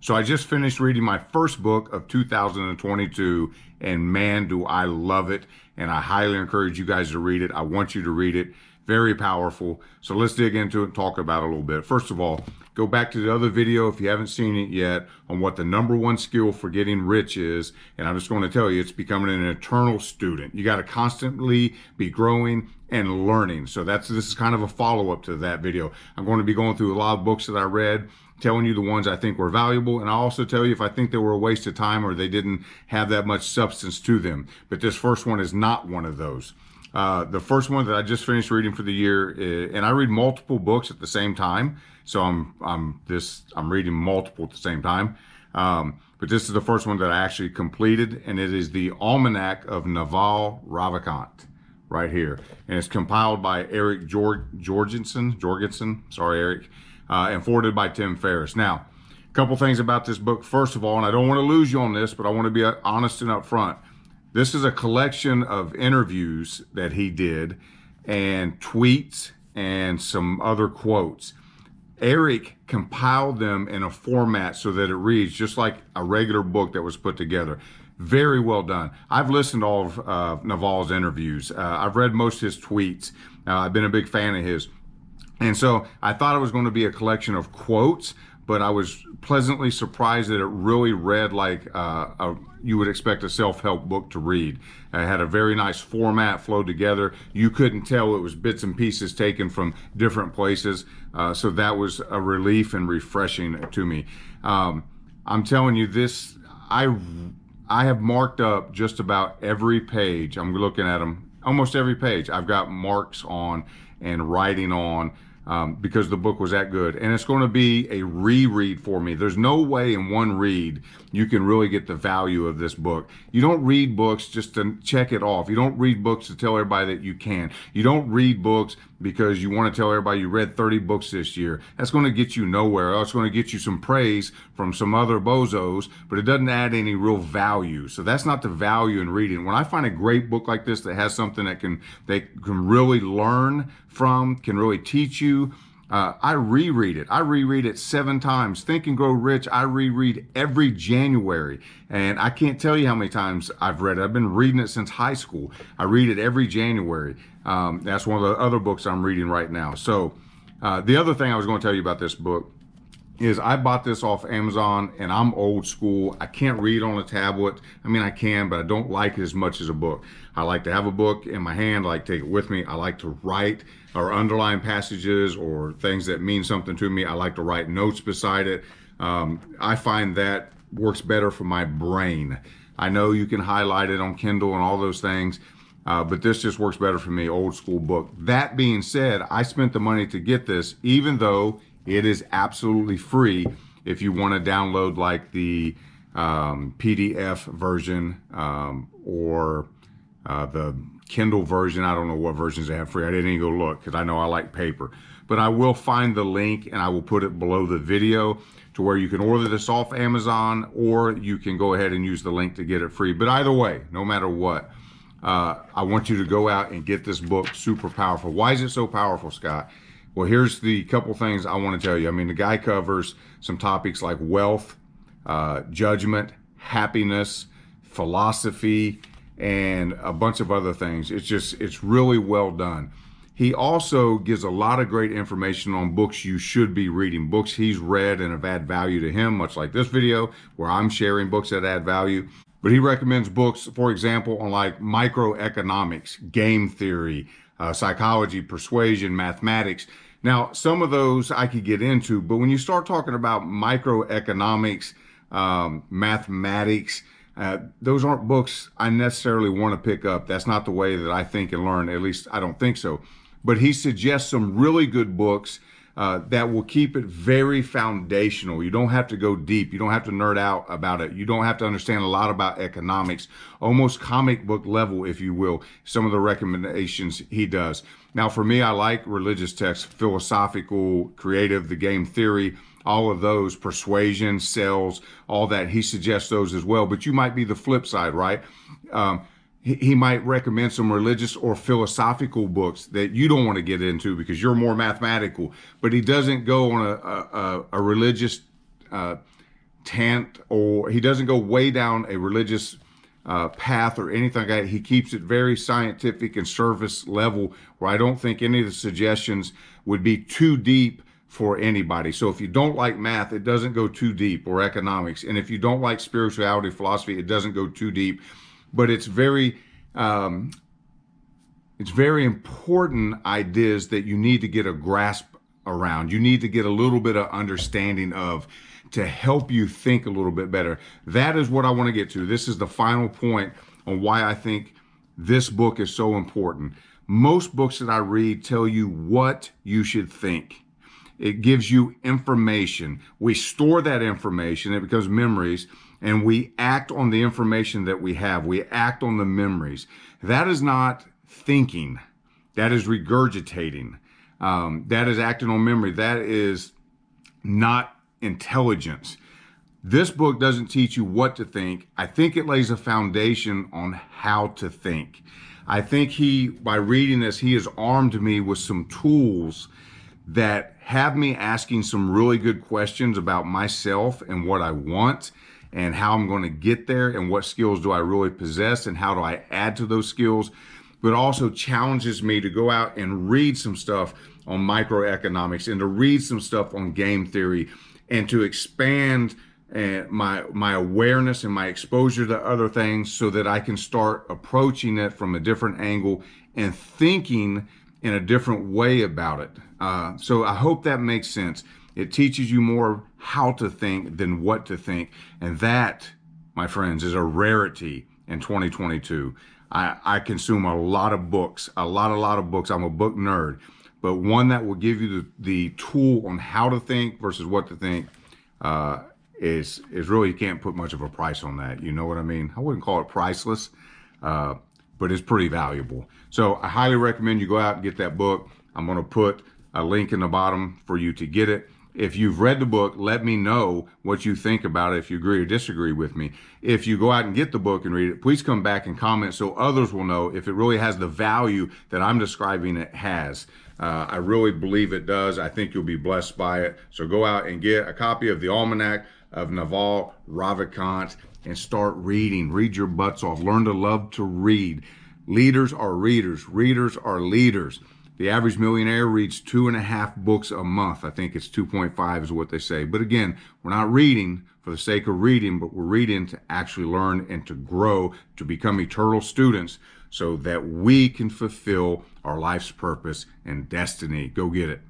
So I just finished reading my first book of 2022, and man, do I love it. And I highly encourage you guys to read it. I want you to read it. Very powerful. So let's dig into it and talk about it a little bit. First of all, go back to the other video if you haven't seen it yet on what the #1 skill for getting rich is. And I'm just going to tell you, it's becoming an eternal student. You got to constantly be growing and learning. So this is kind of a follow-up to that video. I'm going to be going through a lot of books that I read, telling you the ones I think were valuable, and I'll also tell you if I think they were a waste of time or they didn't have that much substance to them. But this first one is not one of those. The first one that I just finished reading for the year, and I read multiple books at the same time, so I'm reading multiple at the same time. But this is the first one that I actually completed, and it is the Almanac of Naval Ravikant, right here, and it's compiled by Eric Jorgensen. Sorry, Eric. And forwarded by Tim Ferriss. Now, a couple things about this book. First of all, and I don't want to lose you on this, but I want to be honest and upfront. This is a collection of interviews that he did and tweets and some other quotes. Eric compiled them in a format so that it reads just like a regular book that was put together. Very well done. I've listened to all of Naval's interviews. I've read most of his tweets. I've been a big fan of his. And so I thought it was going to be a collection of quotes, but I was pleasantly surprised that it really read like you would expect a self-help book to read. It had a very nice format, flowed together. You couldn't tell it was bits and pieces taken from different places. So that was a relief and refreshing to me. I'm telling you this, I have marked up just about every page. I'm looking at them, almost every page. I've got marks on and writing on. Because the book was that good. And it's going to be a reread for me. There's no way in one read you can really get the value of this book. You don't read books just to check it off. You don't read books to tell everybody that you can. You don't read books because you want to tell everybody you read 30 books this year. That's going to get you nowhere. It's going to get you some praise from some other bozos, but it doesn't add any real value. So that's not the value in reading. When I find a great book like this that has something that can really learn from, can really teach you, I reread it. I reread it 7 times. Think and Grow Rich, I reread every January. And I can't tell you how many times I've read it. I've been reading it since high school. I read it every January. That's one of the other books I'm reading right now. So the other thing I was going to tell you about this book is I bought this off Amazon, and I'm old school. I can't read on a tablet. I mean, I can, but I don't like it as much as a book. I like to have a book in my hand. I like to take it with me. I like to write or underline passages or things that mean something to me. I like to write notes beside it. I find that works better for my brain. I know you can highlight it on Kindle and all those things, but this just works better for me, old school book. That being said, I spent the money to get this, even though it is absolutely free if you want to download like the PDF version or the Kindle version. I don't know what versions they have free. I didn't even go look because I know I like paper. But I will find the link and I will put it below the video to where you can order this off Amazon, or you can go ahead and use the link to get it free. But either way, no matter what, I want you to go out and get this book. Super powerful. Why is it so powerful, Scott? Well, here's the couple things I want to tell you. I mean, the guy covers some topics like wealth, judgment, happiness, philosophy, and a bunch of other things. It's really well done. He also gives a lot of great information on books you should be reading, books he's read and have added value to him, much like this video where I'm sharing books that add value. But he recommends books, for example, on like microeconomics, game theory, psychology, persuasion, mathematics. Now, some of those I could get into, but when you start talking about microeconomics, mathematics, those aren't books I necessarily want to pick up. That's not the way that I think and learn. At least I don't think so. But he suggests some really good books that will keep it very foundational. You don't have to go deep. You don't have to nerd out about it. You don't have to understand a lot about economics, almost comic book level, if you will, some of the recommendations he does. Now, for me, I like religious texts, philosophical, creative, the game theory, all of those, persuasion, sales, all that. He suggests those as well. But you might be the flip side, right? He might recommend some religious or philosophical books that you don't want to get into because you're more mathematical. But he doesn't go on a religious tant, or he doesn't go way down a religious path or anything like that. He keeps it very scientific and service level, where I don't think any of the suggestions would be too deep for anybody. So if you don't like math, it doesn't go too deep, or economics. And if you don't like spirituality, philosophy, it doesn't go too deep. But it's very important ideas that you need to get a grasp around. You need to get a little bit of understanding of, to help you think a little bit better. That is what I want to get to. This is the final point on why I think this book is so important. Most books that I read tell you what you should think. It gives you information. We store that information, it becomes memories, and we act on the information that we have. We act on the memories. That is not thinking. That is regurgitating. That is acting on memory. That is not intelligence. This book doesn't teach you what to think. I think it lays a foundation on how to think. I think by reading this, he has armed me with some tools that have me asking some really good questions about myself and what I want and how I'm going to get there, and what skills do I really possess and how do I add to those skills, but also challenges me to go out and read some stuff on microeconomics and to read some stuff on game theory, and to expand my awareness and my exposure to other things, so that I can start approaching it from a different angle and thinking in a different way about it. So I hope that makes sense. It teaches you more how to think than what to think. And that, my friends, is a rarity in 2022. I consume a lot of books, a lot of books. I'm a book nerd. But one that will give you the tool on how to think versus what to think is really, you can't put much of a price on that. You know what I mean? I wouldn't call it priceless, but it's pretty valuable. So I highly recommend you go out and get that book. I'm going to put a link in the bottom for you to get it. If you've read the book, let me know what you think about it, if you agree or disagree with me. If you go out and get the book and read it, please come back and comment so others will know if it really has the value that I'm describing it has. I really believe it does. I think you'll be blessed by it. So go out and get a copy of the Almanac of Naval Ravikant and start reading. Read your butts off. Learn to love to read. Leaders are readers. Readers are leaders. The average millionaire reads 2.5 books a month. I think it's 2.5 is what they say. But again, we're not reading for the sake of reading, but we're reading to actually learn and to grow, to become eternal students, so that we can fulfill our life's purpose and destiny. Go get it.